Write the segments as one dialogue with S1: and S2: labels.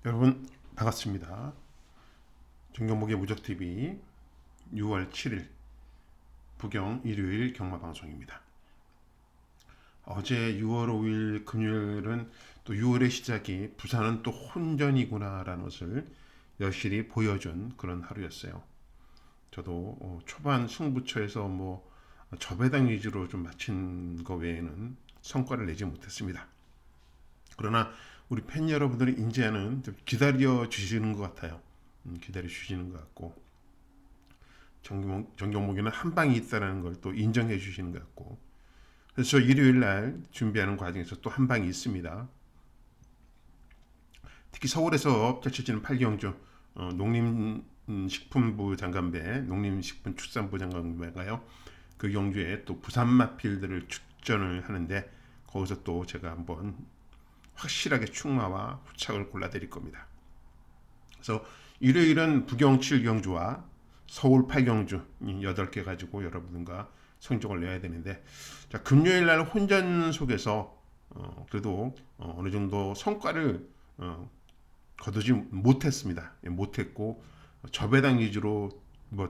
S1: 여러분 반갑습니다. 정경목의 무적TV 6월 7일 부경 일요일 경마방송입니다. 어제 6월 5일 금요일은 또 6월의 시작이 부산은 또 혼전이구나 라는 것을 여실히 보여준 그런 하루였어요. 저도 초반 승부처에서 저배당 위주로 좀 마친 거 외에는 성과를 내지 못했습니다. 그러나 우리 팬 여러분들이 이제는 좀 기다려 주시는 것 같아요. 기다려 주시는 것 같고 정경목에는 한 방이 있다는 걸 또 인정해 주시는 것 같고, 그래서 일요일 날 준비하는 과정에서 또 한 방이 있습니다. 특히 서울에서 펼쳐지는 8경주 농림식품부 장관배, 농림식품축산부 장관배가요. 그 경주에 또 부산 마필들을 출전을 하는데 거기서 또 제가 한번 확실하게 충마와 후착을 골라드릴 겁니다. 그래서 일요일은 부경 7경주와 서울 8경주 8개 가지고 여러분과 성적을 내야 되는데, 자, 금요일 날 혼전 속에서 그래도 어느 정도 성과를 거두지 못했습니다. 못했고 저배당 위주로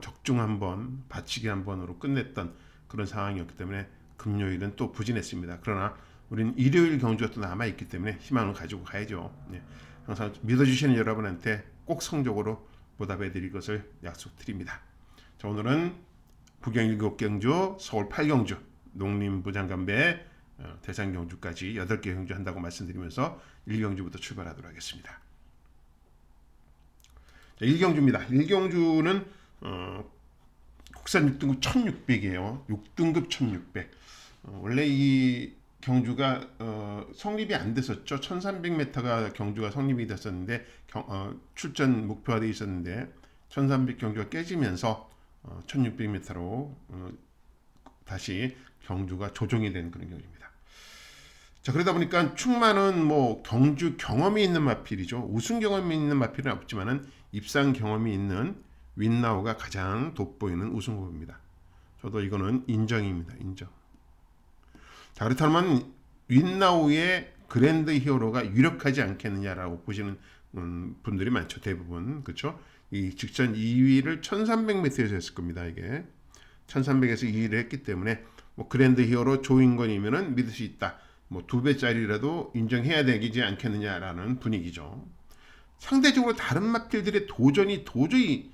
S1: 적중 한번 받치기 한 번으로 끝냈던 그런 상황이었기 때문에 금요일은 또 부진했습니다. 그러나 우리는 일요일 경주가 또 남아있기 때문에 희망을 가지고 가야죠. 항상 믿어주시는 여러분한테 꼭 성적으로 보답해 드릴 것을 약속드립니다. 자, 오늘은 부경 7경주, 서울 8경주, 농림부 장관배 대상 경주까지 8개 경주 한다고 말씀드리면서 1경주부터 출발하도록 하겠습니다. 자, 1경주입니다. 1경주는 국산 6등급 1600이에요. 6등급 1600. 원래 이 경주가 성립이 안 됐었죠. 1300m가 경주가 성립이 됐었는데 출전 목표가 되어 있었는데 1300 경주가 깨지면서 1600m로 다시 경주가 조정이 된 그런 경주입니다. 자, 그러다 보니까 충마는 경주 경험이 있는 마필이죠. 우승 경험이 있는 마필은 없지만은 입상 경험이 있는 윈나우가 가장 돋보이는 우승 후보입니다. 저도 이거는 인정입니다. 인정. 자, 그렇다면 윈나우의 그랜드 히어로가 유력하지 않겠느냐라고 보시는 분들이 많죠. 대부분. 그렇죠? 이 직전 2위를 1300m에서 했을 겁니다. 이게 1300에서 2위를 했기 때문에 그랜드 히어로 조인건이면은 믿을 수 있다. 2배짜리라도 인정해야 되지 않겠느냐라는 분위기죠. 상대적으로 다른 마필들의 도전이 도저히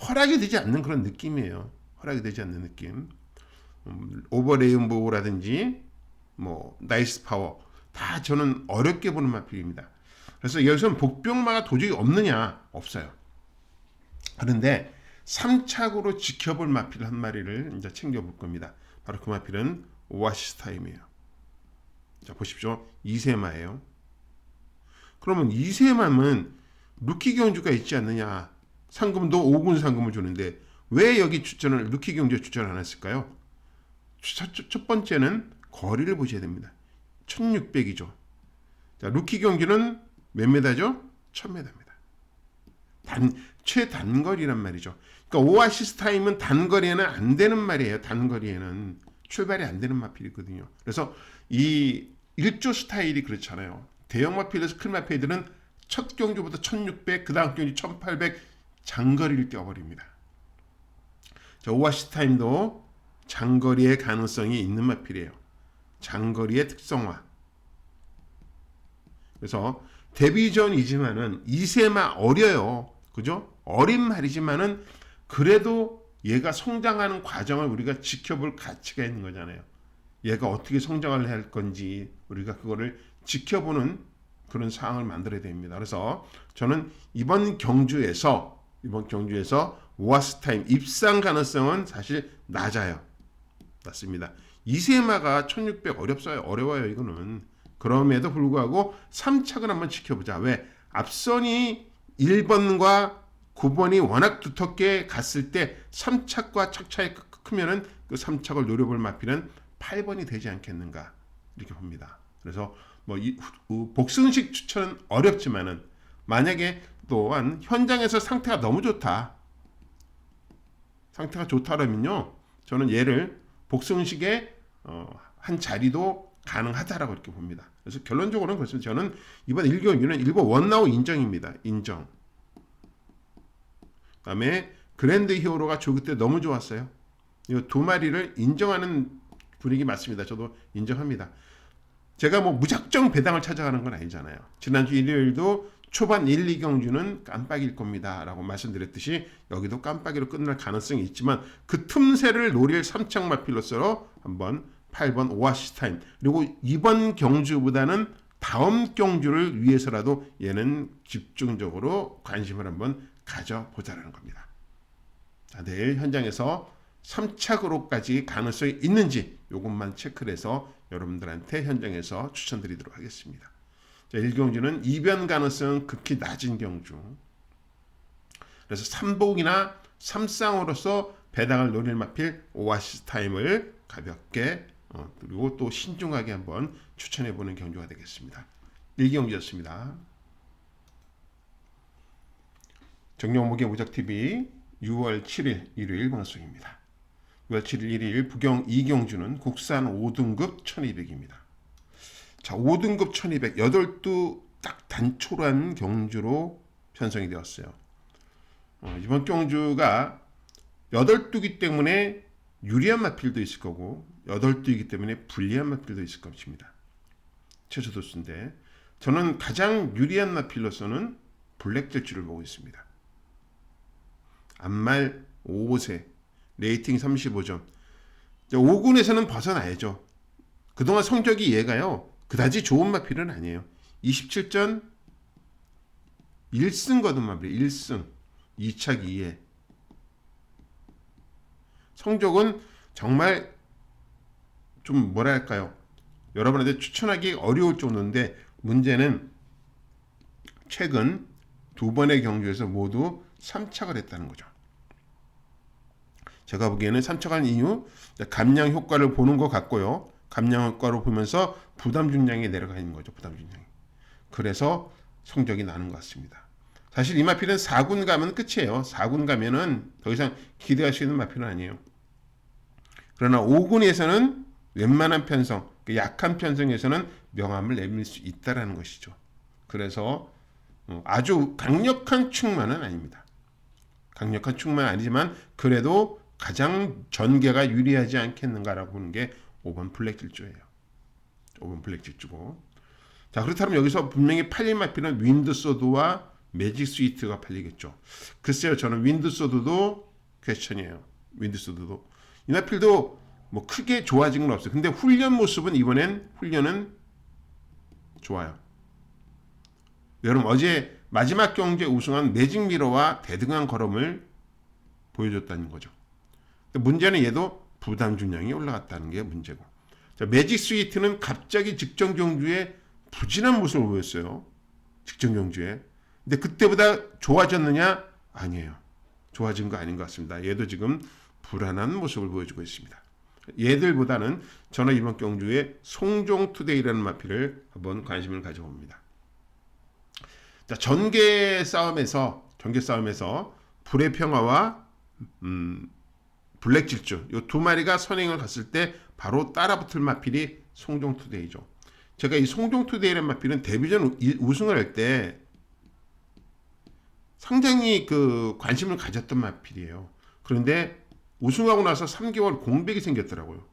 S1: 허락이 되지 않는 그런 느낌이에요. 허락이 되지 않는 느낌. 오버레인보우라든지 나이스 파워 다 저는 어렵게 보는 마필입니다. 그래서 여기서는 복병마가 도저히 없느냐? 없어요. 그런데 3착으로 지켜볼 마필 한 마리를 이제 챙겨볼 겁니다. 바로 그 마필은 오아시스 타임이에요. 자, 보십시오. 이세마예요. 그러면 이세마는 루키 경주가 있지 않느냐? 상금도 5군 상금을 주는데 왜 여기 루키 경주에 추천을 안 했을까요? 첫 번째는 거리를 보셔야 됩니다. 1600이죠. 자, 루키 경기는 몇 메다죠? 1000m입니다. 최단거리란 말이죠. 그러니까 오아시스 타임은 단거리에는 안 되는 말이에요. 단거리에는 출발이 안 되는 마필이거든요. 그래서 이 일조 스타일이 그렇잖아요. 대형 마필에서 큰 마필들은 첫 경주부터 1600, 그 다음 경주 1800 장거리를 뛰어버립니다. 자, 오아시스 타임도 장거리의 가능성이 있는 마필이에요. 장거리의 특성화. 그래서 데뷔전이지만은 이세마 어려요. 그죠? 어린 말이지만은 그래도 얘가 성장하는 과정을 우리가 지켜볼 가치가 있는 거잖아요. 얘가 어떻게 성장을 할 건지 우리가 그거를 지켜보는 그런 상황을 만들어야 됩니다. 그래서 저는 이번 경주에서 오아시스 타임 입상 가능성은 사실 낮아요. 맞습니다. 이세마가 1600 어려워요. 이거는. 그럼에도 불구하고 3착을 한번 지켜보자. 왜? 앞선이 1번과 9번이 워낙 두텁게 갔을 때 3착과 착 차이 크면은 그 3착을 노려볼 마필은 8번이 되지 않겠는가 이렇게 봅니다. 그래서 복승식 추천은 어렵지만은 만약에 또한 현장에서 상태가 너무 좋다. 상태가 좋다라면요. 저는 얘를 복승식에 한 자리도 가능하다라고 이렇게 봅니다. 그래서 결론적으로는 그렇습니다. 저는 이번 1경기는 일본 원나우 인정입니다. 인정. 그다음에 그랜드 히어로가 조기 때 너무 좋았어요. 이 두 마리를 인정하는 분위기 맞습니다. 저도 인정합니다. 제가 뭐 무작정 배당을 찾아가는 건 아니잖아요. 지난주 일요일도 초반 1, 2경주는 깜빡일 겁니다 라고 말씀드렸듯이 여기도 깜빡이로 끝날 가능성이 있지만 그 틈새를 노릴 3창 마필로서로 한번 8번 오아시스 타임, 그리고 이번 경주보다는 다음 경주를 위해서라도 얘는 집중적으로 관심을 한번 가져보자라는 겁니다. 자, 내일 현장에서 3착으로까지 가능성이 있는지 이것만 체크를 해서 여러분들한테 현장에서 추천드리도록 하겠습니다. 자, 1경주는 이변 가능성 극히 낮은 경주. 그래서 3복이나 3쌍으로서 배당을 노릴 마필 오아시스 타임을 가볍게 그리고 또 신중하게 한번 추천해보는 경주가 되겠습니다. 1경주였습니다. 정영목의 무적TV 6월 7일 일요일 방송입니다. 6월 7일 일요일 부경 2경주는 국산 5등급 1200입니다. 자, 5등급 1200, 8두 딱 단촐한 경주로 편성이 되었어요. 이번 경주가 8두기 때문에 유리한 마필도 있을 거고 8두이기 때문에 불리한 마필도 있을 것입니다. 최초 도수인데 저는 가장 유리한 마필로서는 블랙질주를 보고 있습니다. 암말 5세, 레이팅 35점. 5군에서는 벗어나야죠. 그동안 성적이 얘가요 그다지 좋은 마필은 아니에요. 27전 1승 거둔 마필, 1승 2착 2회. 성적은 정말 좀 뭐랄까요, 여러분한테 추천하기 어려울 정도인데 문제는 최근 두 번의 경주에서 모두 3착을 했다는 거죠. 제가 보기에는 3착한 이유 감량 효과를 보는 것 같고요. 감량 효과로 보면서 부담 중량이 내려가 있는 거죠. 부담 중량이. 그래서 성적이 나는 것 같습니다. 사실 이 마필은 4군 가면 끝이에요. 4군 가면은 더 이상 기대할 수 있는 마필은 아니에요. 그러나 5군에서는 웬만한 편성, 약한 편성에서는 명암을 내밀 수 있다는 것이죠. 그래서 아주 강력한 충만은 아닙니다. 강력한 충만은 아니지만 그래도 가장 전개가 유리하지 않겠는가라고 보는 게 5번 블랙질주예요. 5번 블랙질주고. 자, 그렇다면 여기서 분명히 팔릴 마필은 윈드소드와 매직 스위트가 팔리겠죠. 글쎄요, 저는 윈드소드도 퀘스천이에요. 윈드소드도. 이 마필도 뭐 크게 좋아진 건 없어요. 근데 훈련 모습은 이번엔 훈련은 좋아요. 여러분 어제 마지막 경주에 우승한 매직 미러와 대등한 걸음을 보여줬다는 거죠. 문제는 얘도 부담 중량이 올라갔다는 게 문제고. 자, 매직 스위트는 갑자기 직전 경주에 부진한 모습을 보였어요. 직전 경주에. 근데 그때보다 좋아졌느냐? 아니에요. 좋아진 거 아닌 것 같습니다. 얘도 지금 불안한 모습을 보여주고 있습니다. 얘들보다는 저는 이번 경주에 송종투데이라는 마필을 한번 관심을 가져봅니다. 자, 전개 싸움에서 불의 평화와 블랙질주 이 두 마리가 선행을 갔을 때 바로 따라붙을 마필이 송종투데이죠. 제가 이 송종투데이라는 마필은 데뷔전 우승을 할 때 상당히 그 관심을 가졌던 마필이에요. 그런데 우승하고 나서 3개월 공백이 생겼더라고요.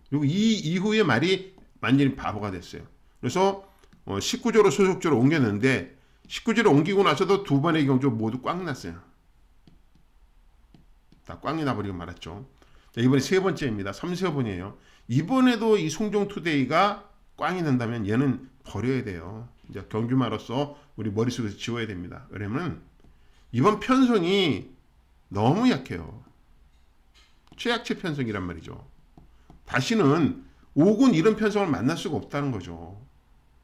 S1: 그리고 이 이후에 말이 완전히 바보가 됐어요. 그래서 19조로 소속조로 옮겼는데 19조로 옮기고 나서도 두 번의 경주 모두 꽝 났어요. 다 꽝이 나버리고 말았죠. 자, 이번에 세 번째입니다. 3세번이에요. 이번에도 이 송종투데이가 꽝이 난다면 얘는 버려야 돼요. 이제 경주마로서 우리 머릿속에서 지워야 됩니다. 왜냐면 이번 편성이 너무 약해요. 최약체 편성이란 말이죠. 다시는 5군 이런 편성을 만날 수가 없다는 거죠.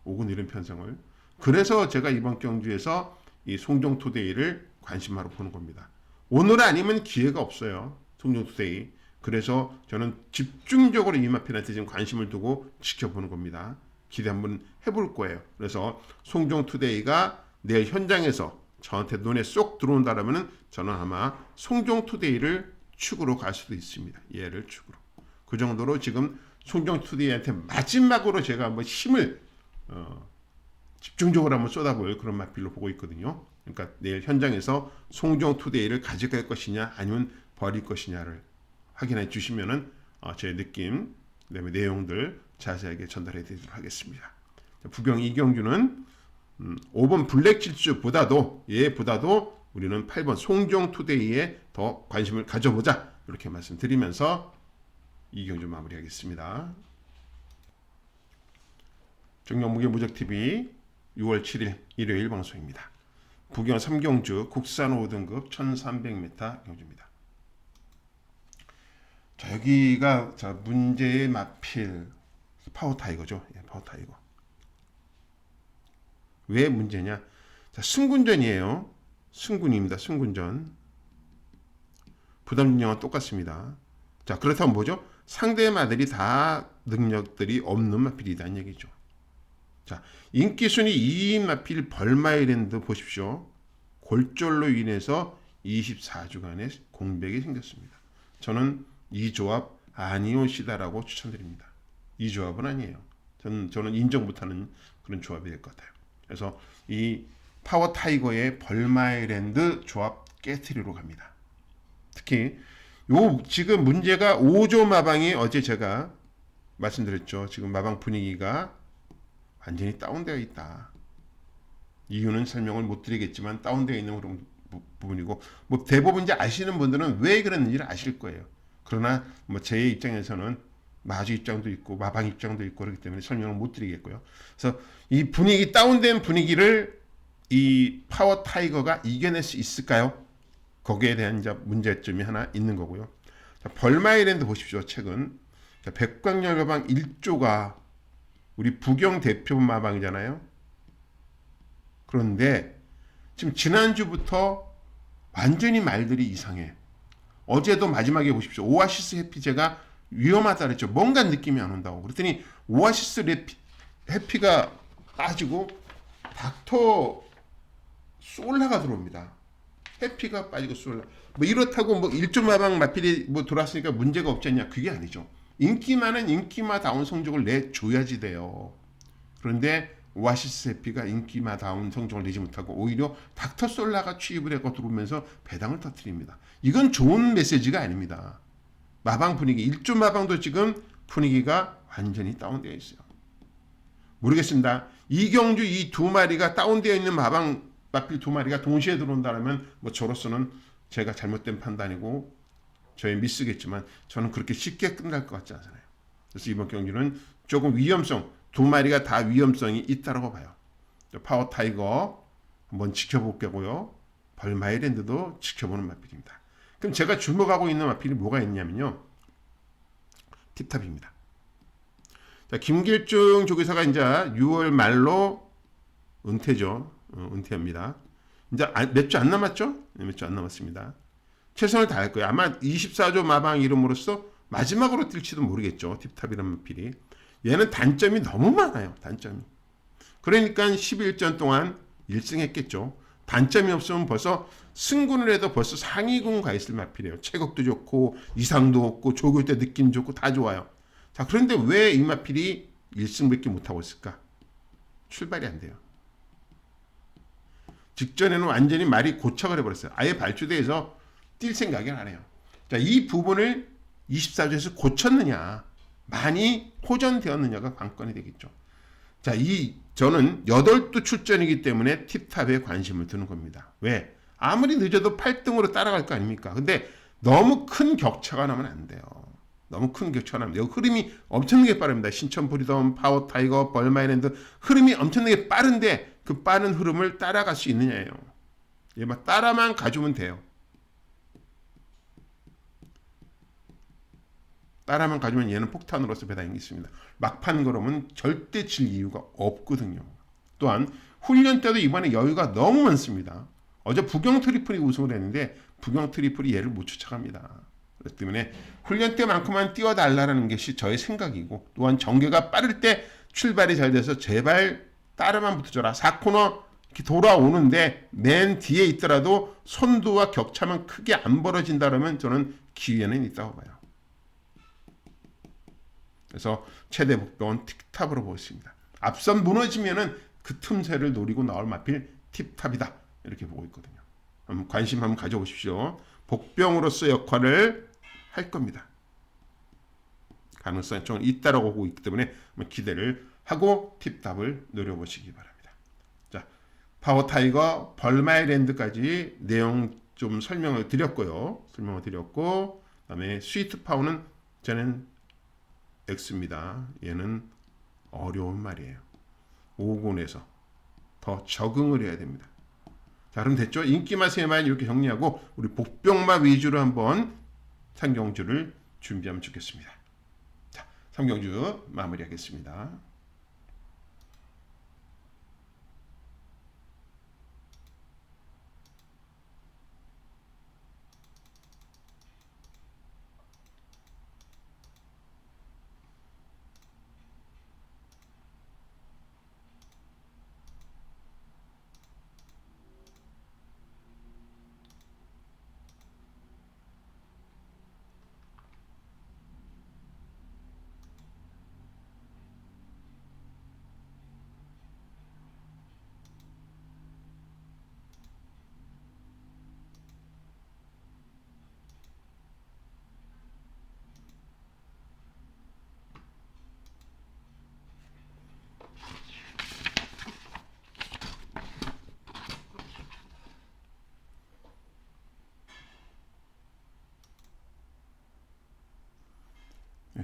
S1: 5군 이런 편성을. 그래서 제가 이번 경주에서 이 송종투데이를 관심하러 보는 겁니다. 오늘 아니면 기회가 없어요. 송종투데이. 그래서 저는 집중적으로 이 마필한테 지금 관심을 두고 지켜보는 겁니다. 기대 한번 해볼 거예요. 그래서 송종투데이가 내일 현장에서 저한테 눈에 쏙 들어온다라면 저는 아마 송종투데이를 축으로 갈 수도 있습니다. 얘를 축으로. 그 정도로 지금 송정투데이한테 마지막으로 제가 한번 힘을 집중적으로 한번 쏟아볼 그런 마필로 보고 있거든요. 그러니까 내일 현장에서 송정투데이를 가져갈 것이냐 아니면 버릴 것이냐를 확인해 주시면은 제 느낌, 그다음에 내용들 자세하게 전달해 드리도록 하겠습니다. 부경 이경주는 5번 블랙 질주보다도 얘보다도 우리는 8번 송정투데이에 더 관심을 가져보자 이렇게 말씀드리면서 이경주 마무리하겠습니다. 정영무게 무적TV 6월 7일 일요일 방송입니다. 부경 3경주 국산 5등급 1300m 경주입니다. 자, 여기가 문제의 마필 파워타이거죠. 예, 파워타이거. 왜 문제냐? 자, 승군전이에요. 승군입니다. 승군전. 부담 진영은 똑같습니다. 자, 그렇다면 뭐죠? 상대 마들이 다 능력들이 없는 마필이다 이 얘기죠. 자, 인기순위 2인 마필 벌마이랜드 보십시오. 골절로 인해서 24주간의 공백이 생겼습니다. 저는 이 조합 아니오시다라고 추천드립니다. 이 조합은 아니에요. 저는 인정 못하는 그런 조합이 될 것 같아요. 그래서 이 파워 타이거의 벌마이랜드 조합 깨트리로 갑니다. 특히 요 지금 문제가 5조 마방이 어제 제가 말씀드렸죠. 지금 마방 분위기가 완전히 다운되어 있다. 이유는 설명을 못 드리겠지만 다운되어 있는 그런 부분이고 뭐 대부분 이제 아시는 분들은 왜 그랬는지를 아실 거예요. 그러나 뭐 제 입장에서는 마주 입장도 있고 마방 입장도 있고 그렇기 때문에 설명을 못 드리겠고요. 그래서 이 분위기 다운된 분위기를 이 파워 타이거가 이겨낼 수 있을까요? 거기에 대한 이제 문제점이 하나 있는 거고요. 자, 벌마이랜드 보십시오. 최근 백광열 마방 1조가 우리 부경 대표 마방이잖아요. 그런데 지금 지난주부터 완전히 말들이 이상해. 어제도 마지막에 보십시오. 오아시스 해피제가 위험하다 그랬죠. 뭔가 느낌이 안 온다고. 그랬더니 오아시스 해피가 빠지고 닥터 솔라가 들어옵니다. 해피가 빠지고 솔라. 뭐 이렇다고 뭐 일조 마방 마필이 뭐 돌았으니까 문제가 없지 않냐? 그게 아니죠. 인기만은 인기마다운 성적을 내줘야지 돼요. 그런데 오아시스 해피가 인기마다운 성적을 내지 못하고 오히려 닥터 솔라가 취입을 해고 들어오면서 배당을 터뜨립니다. 이건 좋은 메시지가 아닙니다. 마방 분위기, 일조 마방도 지금 분위기가 완전히 다운되어 있어요. 모르겠습니다. 이경주 이 두 마리가 다운되어 있는 마방 마필 두 마리가 동시에 들어온다면 뭐 저로서는 제가 잘못된 판단이고 저의 미스겠지만 저는 그렇게 쉽게 끝날 것 같지 않잖아요. 그래서 이번 경기는 조금 위험성, 두 마리가 다 위험성이 있다고 봐요. 파워 타이거 한번 지켜볼 거고요. 벌마이랜드도 지켜보는 마필입니다. 그럼 제가 주목하고 있는 마필이 뭐가 있냐면요. 팁탑입니다. 자, 김길중 조교사가 이제 6월 말로 은퇴죠. 은퇴합니다. 이제 몇 주 안 남았죠? 몇 주 안 남았습니다. 최선을 다할 거예요. 아마 24조 마방 이름으로써 마지막으로 뛸지도 모르겠죠. 팁탑이라는 마필이. 얘는 단점이 너무 많아요. 단점이. 그러니까 11전 동안 1승 했겠죠. 단점이 없으면 벌써 승군을 해도 벌써 상위군 가 있을 마필이에요. 체격도 좋고 이상도 없고 조교 때 느낌 좋고 다 좋아요. 자, 그런데 왜 이 마필이 1승밖에 못하고 있을까? 출발이 안 돼요. 직전에는 완전히 말이 고착을 해버렸어요. 아예 발주대에서 뛸 생각을 안 해요. 자, 이 부분을 24조에서 고쳤느냐, 많이 호전되었느냐가 관건이 되겠죠. 자, 저는 8두 출전이기 때문에 팁탑에 관심을 두는 겁니다. 왜? 아무리 늦어도 8등으로 따라갈 거 아닙니까? 근데 너무 큰 격차가 나면 안 돼요. 너무 큰 격차가 나면 돼요. 흐름이 엄청나게 빠릅니다. 신천 브리덤, 파워 타이거, 벌마이랜드 흐름이 엄청나게 빠른데 그 빠른 흐름을 따라갈 수 있느냐예요. 얘만 따라만 가주면 돼요. 따라만 가주면 얘는 폭탄으로서 배당이 있습니다. 막판 걸으면 절대 질 이유가 없거든요. 또한 훈련 때도 이번에 여유가 너무 많습니다. 어제 부경 트리플이 우승을 했는데 부경 트리플이 얘를 못 쫓아갑니다. 그렇기 때문에 훈련 때만큼만 뛰어달라는 것이 저의 생각이고 또한 전개가 빠를 때 출발이 잘 돼서 제발 따라만 붙어줘라. 4코너 이렇게 돌아오는데 맨 뒤에 있더라도 선두와 격차만 크게 안 벌어진다 그러면 저는 기회는 있다고 봐요. 그래서 최대 복병은 틱탑으로 보였습니다. 앞선 무너지면은 그 틈새를 노리고 나올 마필 팁탑이다 이렇게 보고 있거든요. 관심 한번 가져보십시오. 복병으로서 역할을 할 겁니다. 가능성이 좀 있다라고 보고 있기 때문에 기대를 하고 팁탑을 노려보시기 바랍니다. 자, 파워타이거 벌마이랜드까지 내용 좀 설명을 드렸고요. 그다음에 스위트 파워는 저는 X입니다. 얘는 어려운 말이에요. 5권에서 더 적응을 해야 됩니다. 자, 그럼 됐죠? 인기마 세만 이렇게 정리하고 우리 복병마 위주로 한번 삼경주를 준비하면 좋겠습니다. 자, 삼경주 마무리하겠습니다.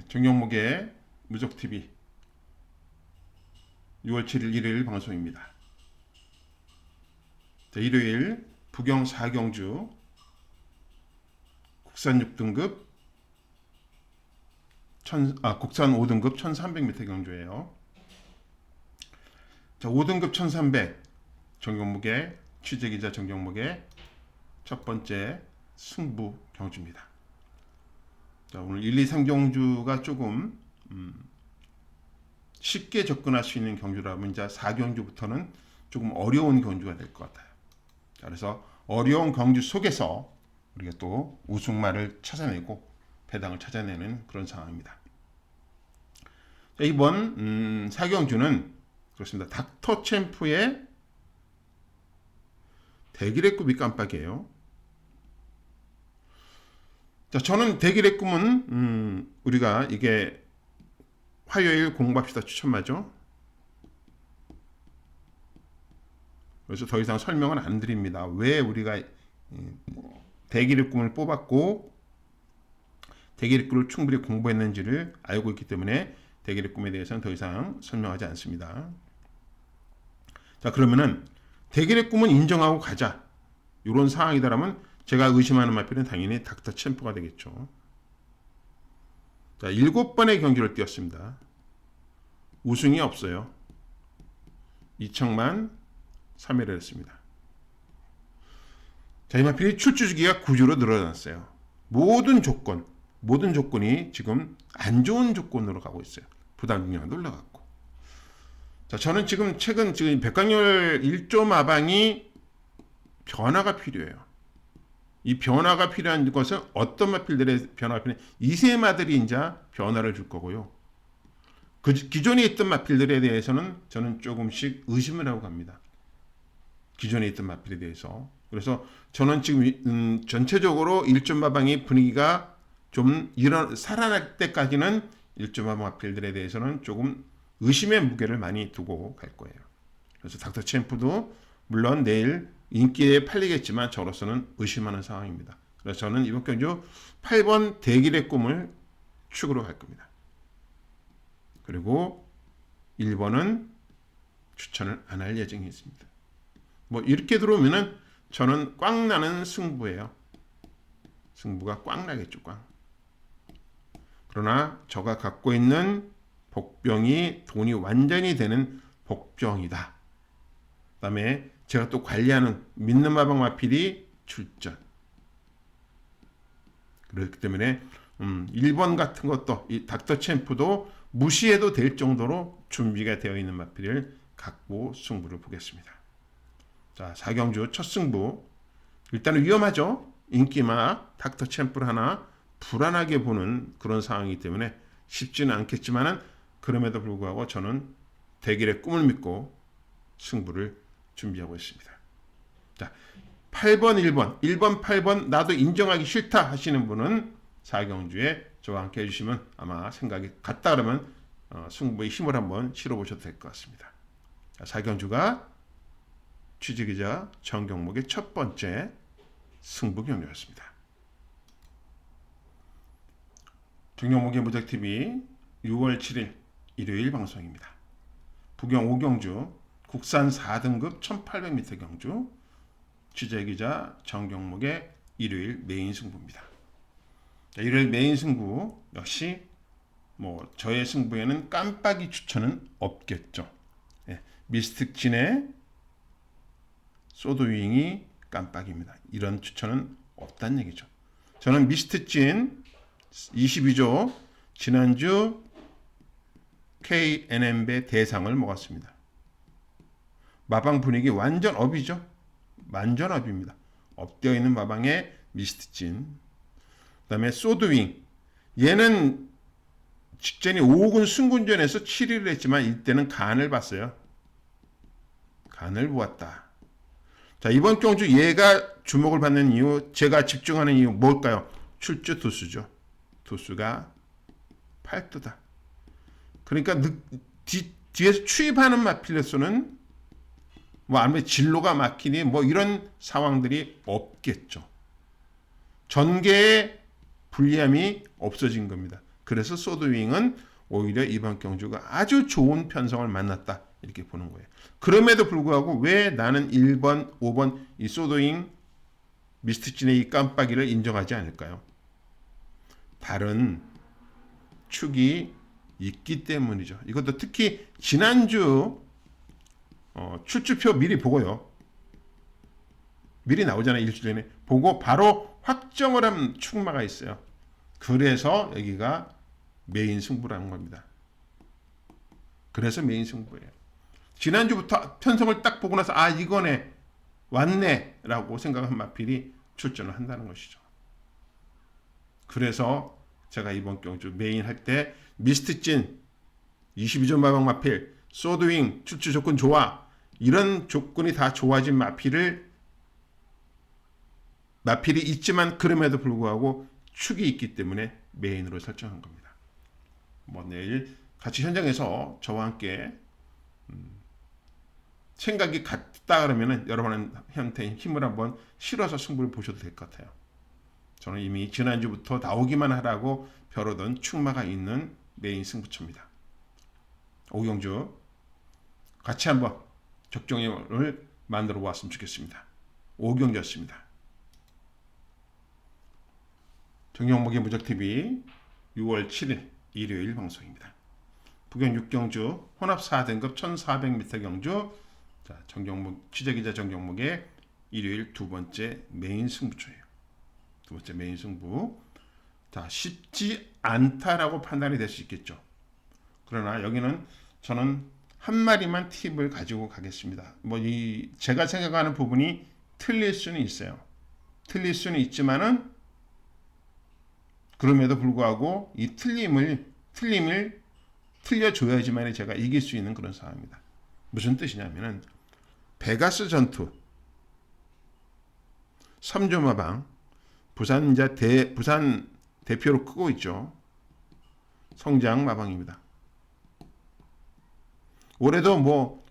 S1: 정영목의 무적TV 6월 7일 일요일 방송입니다. 자, 일요일 부경 4경주 국산 6등급 국산 5등급 1300m 경주예요. 자, 5등급 1300 정경목의 취재기자 정경목의 첫 번째 승부 경주입니다. 자, 오늘 1, 2, 3경주가 조금 쉽게 접근할 수 있는 경주라면 이제 4경주부터는 조금 어려운 경주가 될 것 같아요. 자, 그래서 어려운 경주 속에서 우리가 또 우승마를 찾아내고 배당을 찾아내는 그런 상황입니다. 자, 이번 4경주는 그렇습니다. 닥터 챔프의 대길의 꿈이 깜빡이에요. 자, 저는 대길의 꿈은 우리가 이게 화요일 공부합시다 추천마죠. 그래서 더 이상 설명은 안 드립니다. 왜 우리가 대길의 꿈을 뽑았고 대길의 꿈을 충분히 공부했는지를 알고 있기 때문에 대길의 꿈에 대해서는 더 이상 설명하지 않습니다. 자, 그러면은 대길의 꿈은 인정하고 가자. 이런 상황이다라면 제가 의심하는 마필은 당연히 닥터 챔프가 되겠죠. 자, 7번의 경기를 뛰었습니다. 우승이 없어요. 2척만 3회를 했습니다. 자, 이 마필이 출주주기가 9주로 늘어났어요. 모든 조건이 지금 안 좋은 조건으로 가고 있어요. 부담 중량도 올라갔고. 자, 저는 지금 백강렬 1조 마방이 변화가 필요해요. 이 변화가 필요한 것은 어떤 마필들의 변화가 필요해? 이세마들이 이제 변화를 줄 거고요. 그 기존에 있던 마필들에 대해서는 저는 조금씩 의심을 하고 갑니다. 기존에 있던 마필에 대해서. 그래서 저는 지금 전체적으로 1조 마방의 분위기가 좀 살아날 때까지는 1조 마방 마필들에 대해서는 조금 의심의 무게를 많이 두고 갈 거예요. 그래서 닥터 챔프도 물론 내일 인기에 팔리겠지만 저로서는 의심하는 상황입니다. 그래서 저는 이번 경주 8번 대길의 꿈을 축으로 갈 겁니다. 그리고 1번은 추천을 안 할 예정이 있습니다. 뭐 이렇게 들어오면은 저는 꽝 나는 승부예요. 승부가 꽝 나겠죠, 꽝. 그러나 제가 갖고 있는 복병이 돈이 완전히 되는 복병이다. 그다음에 제가 또 관리하는 믿는 마방 마필이 출전. 그렇기 때문에 1번 같은 것도 이 닥터 챔프도 무시해도 될 정도로 준비가 되어 있는 마필을 갖고 승부를 보겠습니다. 자, 4경주 첫 승부. 일단은 위험하죠. 인기마 닥터 챔프를 하나 불안하게 보는 그런 상황이기 때문에 쉽지는 않겠지만은 그럼에도 불구하고 저는 대결의 꿈을 믿고 승부를 준비하고 있습니다. 자, 8번, 1번, 1번, 8번 나도 인정하기 싫다 하시는 분은 4경주에 저와 함께 해주시면 아마 생각이 같다 그러면 승부의 힘을 한번 실어보셔도 될 것 같습니다. 4경주가 취재기자 정경목의 첫 번째 승부 경주였습니다. 정경목의 무적TV 6월 7일 일요일 방송입니다. 부경 5경주 국산 4등급 1800m 경주 취재기자 정경목의 일요일 메인 승부입니다. 일요일 메인 승부 역시 뭐 저의 승부에는 깜빡이 추천은 없겠죠. 예, 미스틱진의 소드윙이 깜빡입니다. 이런 추천은 없다는 얘기죠. 저는 미스틱진 22조 지난주 KNM배 대상을 먹었습니다. 마방 분위기 완전 업이죠. 완전 업입니다. 업되어 있는 마방에 미스트진. 그 다음에 소드윙. 얘는 직전에 5군 승군전에서 7위를 했지만 이때는 간을 봤어요. 간을 보았다. 자, 이번 경주 얘가 주목을 받는 이유, 제가 집중하는 이유 뭘까요? 출주 투수죠. 투수가 8두다. 그러니까 뒤에서 추입하는 마필레소는 뭐 아무래도 진로가 막히니 뭐 이런 상황들이 없겠죠. 전개의 불리함이 없어진 겁니다. 그래서 소드윙은 오히려 이번 경주가 아주 좋은 편성을 만났다 이렇게 보는 거예요. 그럼에도 불구하고 왜 나는 1번, 5번 이 소드윙 미스트진의 이 깜빡이를 인정하지 않을까요? 다른 축이 있기 때문이죠. 이것도 특히 지난주 출주표 미리 보고요. 미리 나오잖아요. 일주일 전에. 보고 바로 확정을 한 축마가 있어요. 그래서 여기가 메인 승부라는 겁니다. 그래서 메인 승부예요. 지난주부터 편성을 딱 보고 나서 아 이거네 왔네 라고 생각한 마필이 출전을 한다는 것이죠. 그래서 제가 이번 경주 메인 할 때 미스트진 22점 마방 마필 소드윙 출주 조건 좋아 이런 조건이 다 좋아진 마필이 있지만 그럼에도 불구하고 축이 있기 때문에 메인으로 설정한 겁니다. 뭐 내일 같이 현장에서 저와 함께 생각이 같다 그러면은 여러분한테 힘을 한번 실어서 승부를 보셔도 될 것 같아요. 저는 이미 지난주부터 나오기만 하라고 벼르던 축마가 있는 메인 승부처입니다. 오경주 같이 한번 적정을 만들어 보았으면 좋겠습니다. 오경주였습니다. 정경목의 무적TV 6월 7일 일요일 방송입니다. 부경 6경주 혼합 4등급 1400m 경주 자, 정경목 취재기자 정경목의 일요일 두 번째 메인 승부처예요. 두 번째 메인 승부. 자, 쉽지 않다라고 판단이 될 수 있겠죠. 그러나 여기는 저는 한 마리만 팁을 가지고 가겠습니다. 뭐 제가 생각하는 부분이 틀릴 수는 있어요. 틀릴 수는 있지만은 그럼에도 불구하고 이 틀림을 틀려줘야지만 제가 이길 수 있는 그런 상황입니다. 무슨 뜻이냐면은 베가스 전투 3조 마방 부산 대표로 크고 있죠. 성장 마방입니다. 올해도 뭐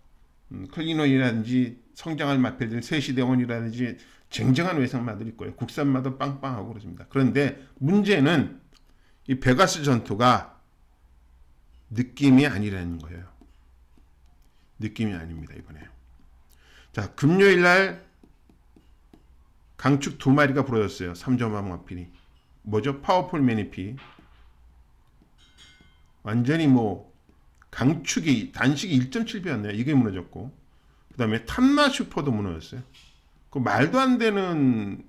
S1: 클리노이라든지 성장할 마필들 세시대원이라든지 쟁쟁한 외상마들 있고요. 국산마도 빵빵하고 그렇습니다. 그런데 문제는 이 베가스 전투가 느낌이 아니라는 거예요. 느낌이 아닙니다. 이번에. 자, 금요일날 강축 2마리가 부러졌어요. 3점왕 마필이. 뭐죠? 파워풀 매니피. 완전히 뭐 강축이 단식이 1.7배였네요. 이게 무너졌고 그 다음에 탐마 슈퍼도 무너졌어요. 그 말도 안 되는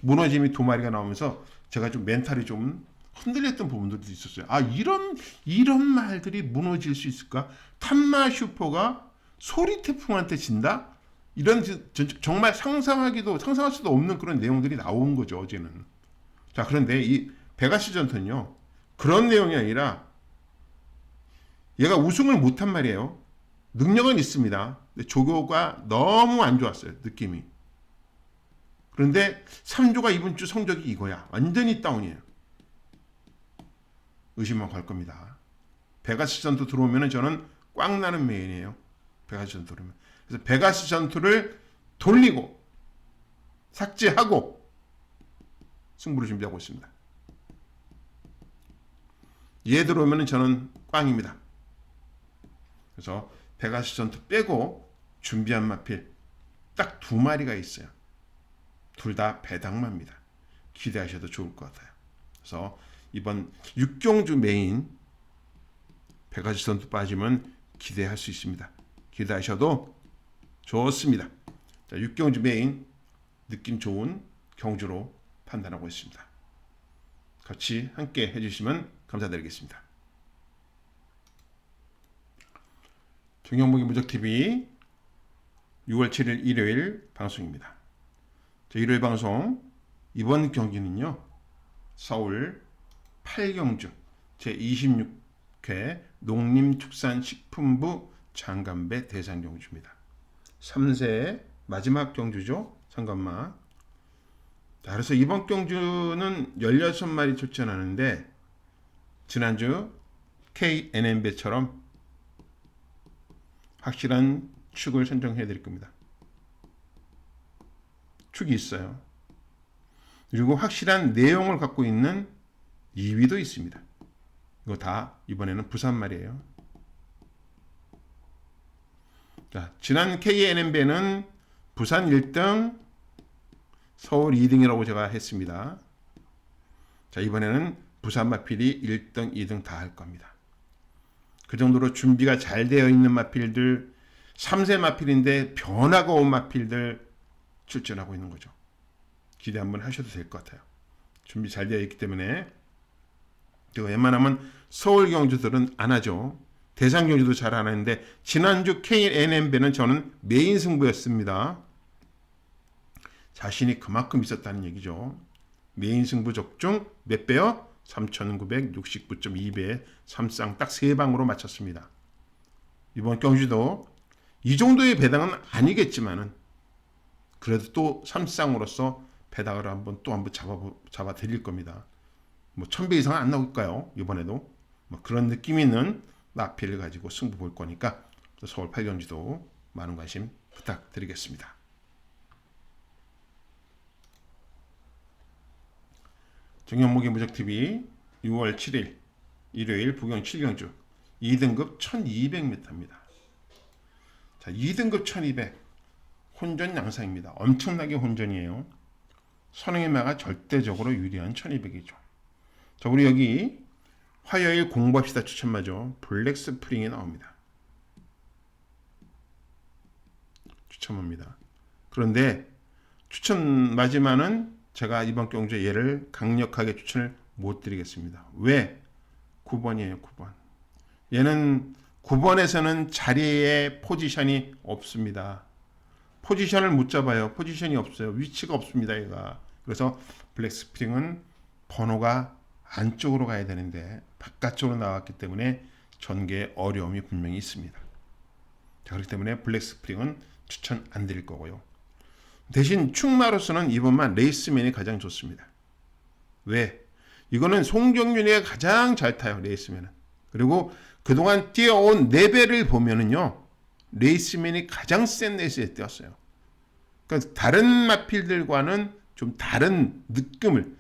S1: 무너짐이 2마리가 나오면서 제가 좀 멘탈이 좀 흔들렸던 부분들도 있었어요. 아 이런 말들이 무너질 수 있을까? 탐마 슈퍼가 소리 태풍한테 진다? 이런 정말 상상할 수도 없는 그런 내용들이 나온 거죠. 어제는. 자, 그런데 이 베가스 전투는요. 그런 내용이 아니라 얘가 우승을 못한 말이에요. 능력은 있습니다. 근데 조교가 너무 안 좋았어요. 느낌이. 그런데 3조가 이번 주 성적이 이거야. 완전히 다운이에요. 의심만 걸 겁니다. 베가스 전투 들어오면 저는 꽉 나는 메인이에요. 베가스 전투 들어오면. 그래서 베가스 전투를 돌리고 삭제하고 승부를 준비하고 있습니다. 얘 들어오면 저는 꽝입니다. 그래서 베가스 전투 빼고 준비한 마필 딱 2마리가 있어요. 둘 다 배당마입니다. 기대하셔도 좋을 것 같아요. 그래서 이번 육경주 메인 베가스 전투 빠지면 기대할 수 있습니다. 기대하셔도 좋습니다. 자, 육경주 메인 느낌 좋은 경주로 판단하고 있습니다. 같이 함께 해주시면 감사드리겠습니다. 정영목의 무적TV 6월 7일 일요일 방송입니다. 자, 일요일 방송 이번 경기는요. 서울 8경주 제26회 농림축산식품부 장간배 대상경주입니다. 3세 마지막 경주죠. 상간마. 자, 그래서 이번 경주는 16마리 출전하는데 지난주 KNN배처럼 확실한 축을 선정해 드릴 겁니다. 축이 있어요. 그리고 확실한 내용을 갖고 있는 2위도 있습니다. 이거 다 이번에는 부산 말이에요. 자, 지난 KNN배는 부산 1등, 서울 2등이라고 제가 했습니다. 자, 이번에는 부산 마필이 1등, 2등 다 할 겁니다. 그 정도로 준비가 잘 되어 있는 마필들, 3세 마필인데 변화가 온 마필들 출전하고 있는 거죠. 기대 한번 하셔도 될 것 같아요. 준비 잘 되어 있기 때문에. 그리고 웬만하면 서울 경주들은 안 하죠. 대상 경주도 잘 안 하는데 지난주 KNN배는 저는 메인 승부였습니다. 자신이 그만큼 있었다는 얘기죠. 메인 승부 적중 몇 배요? 3,969.2배 3쌍 딱 3방으로 맞췄습니다. 이번 경주도 이 정도의 배당은 아니겠지만은 그래도 또 3쌍으로서 배당을 한번 잡아 드릴 겁니다. 뭐 1000배 이상은 안 나올까요? 이번에도 뭐 그런 느낌 있는 마필을 가지고 승부 볼 거니까 서울 8경주도 많은 관심 부탁드리겠습니다. 정영목의 무적TV 6월 7일 일요일 부경 7경주 2등급 1200m입니다. 자, 2등급 1200 혼전 양상입니다. 엄청나게 혼전이에요. 선행의 마가 절대적으로 유리한 1200이죠. 자, 우리 여기 화요일 공부합시다 추천마죠. 블랙 스프링이 나옵니다. 추천합니다. 그런데 추천 마지막은 제가 이번 경주에 얘를 강력하게 추천을 못 드리겠습니다. 왜? 9번이에요. 9번. 얘는 9번에서는 자리에 포지션이 없습니다. 포지션을 못 잡아요. 포지션이 없어요. 위치가 없습니다. 얘가. 그래서 블랙 스프링은 번호가 안쪽으로 가야 되는데 바깥쪽으로 나왔기 때문에 전개에 어려움이 분명히 있습니다. 자, 그렇기 때문에 블랙 스프링은 추천 안 드릴 거고요. 대신 충마로서는 이번만 레이스맨이 가장 좋습니다. 왜? 이거는 송정윤이가 가장 잘 타요. 레이스맨은. 그리고 그동안 뛰어온 레벨을 보면은요. 레이스맨이 가장 센 레이스에 뛰었어요. 그러니까 다른 마필들과는 좀 다른 느낌을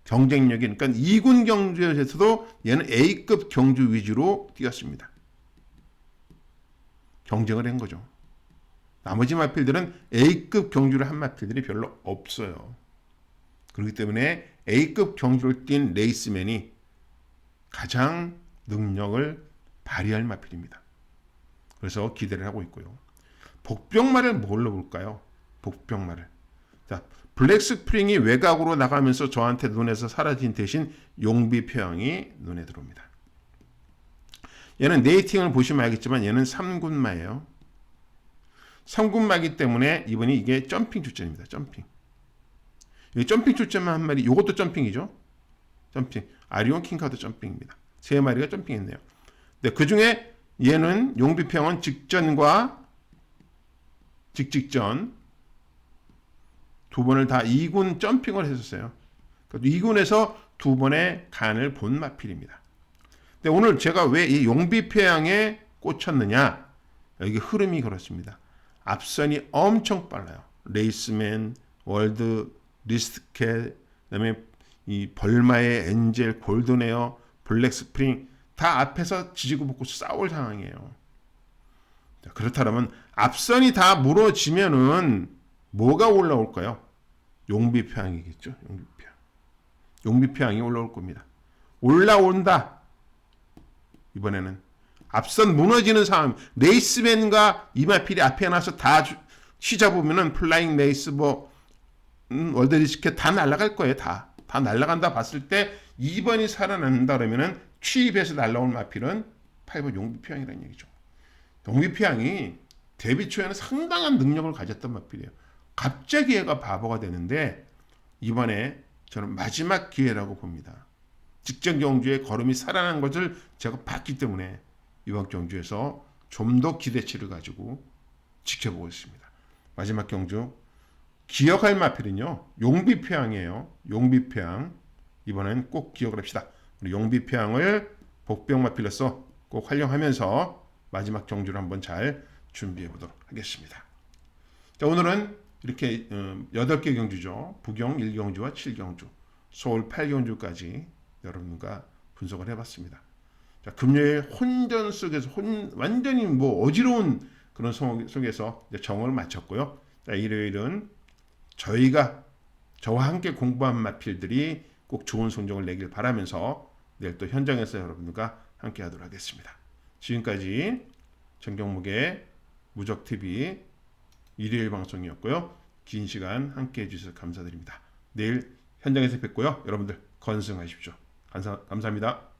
S1: 경쟁력이 그러니까 2군 경주에서도 얘는 A급 경주 위주로 뛰었습니다. 경쟁을 한 거죠. 나머지 마필들은 A급 경주를 한 마필들이 별로 없어요. 그렇기 때문에 A급 경주를 뛴 레이스맨이 가장 능력을 발휘할 마필입니다. 그래서 기대를 하고 있고요. 복병마를 뭘로 볼까요? 복병마를. 자, 블랙 스프링이 외곽으로 나가면서 저한테 눈에서 사라진 대신 용비 표형이 눈에 들어옵니다. 얘는 네이팅을 보시면 알겠지만 얘는 3군마예요. 3군마이기 때문에 이번이 이게 점핑 출전입니다. 점핑. 이 점핑 출전만 한 마리, 이것도 점핑이죠. 점핑. 아리온 킹카도 점핑입니다. 3마리가 점핑했네요. 근데 그 중에 얘는 용비평은 직전과 직직전 두 번을 다 2군 점핑을 했었어요. 2군에서 두 번의 간을 본 마필입니다. 근데 오늘 제가 왜 이 용비평에 꽂혔느냐? 여기 흐름이 그렇습니다. 앞선이 엄청 빨라요. 레이스맨, 월드, 리스트캣, 그다음에 이 벌마의 엔젤, 골든에어, 블랙스프링 다 앞에서 지지고 볶고 싸울 상황이에요. 자, 그렇다면 앞선이 다 무너지면은 뭐가 올라올까요? 용비평이겠죠. 용비평이 올라올 겁니다. 올라온다. 이번에는 앞선 무너지는 상황. 레이스맨과 이마필이 앞에 나서 다 휘잡으면은 플라잉 레이스 월드 리스켓 다 날아갈 거예요. 다 날아간다 봤을 때 2번이 살아난다 그러면은 취입해서 날아올 마필은 8번 용비평이라는 얘기죠. 용비평이 데뷔 초에는 상당한 능력을 가졌던 마필이에요. 갑자기 얘가 바보가 되는데 이번에 저는 마지막 기회라고 봅니다. 직전 경주에 걸음이 살아난 것을 제가 봤기 때문에 이번 경주에서 좀 더 기대치를 가지고 지켜보고 있습니다. 마지막 경주 기억할 마필은요. 용비평이에요. 용비평 이번엔 꼭 기억을 합시다. 우리 용비평을 복병 마필로서 꼭 활용하면서 마지막 경주를 한번 잘 준비해 보도록 하겠습니다. 자, 오늘은 이렇게 8개 경주죠. 부경 1경주와 7경주, 서울 8경주까지 여러분과 분석을 해봤습니다. 자, 금요일 혼전 속에서 완전히 어지러운 그런 속에서 정을 마쳤고요. 자, 일요일은 저와 함께 공부한 마필들이 꼭 좋은 성적을 내길 바라면서 내일 또 현장에서 여러분과 함께 하도록 하겠습니다. 지금까지 정경목의 무적TV 일요일 방송이었고요. 긴 시간 함께 해주셔서 감사드립니다. 내일 현장에서 뵙고요. 여러분들 건승하십시오. 감사합니다.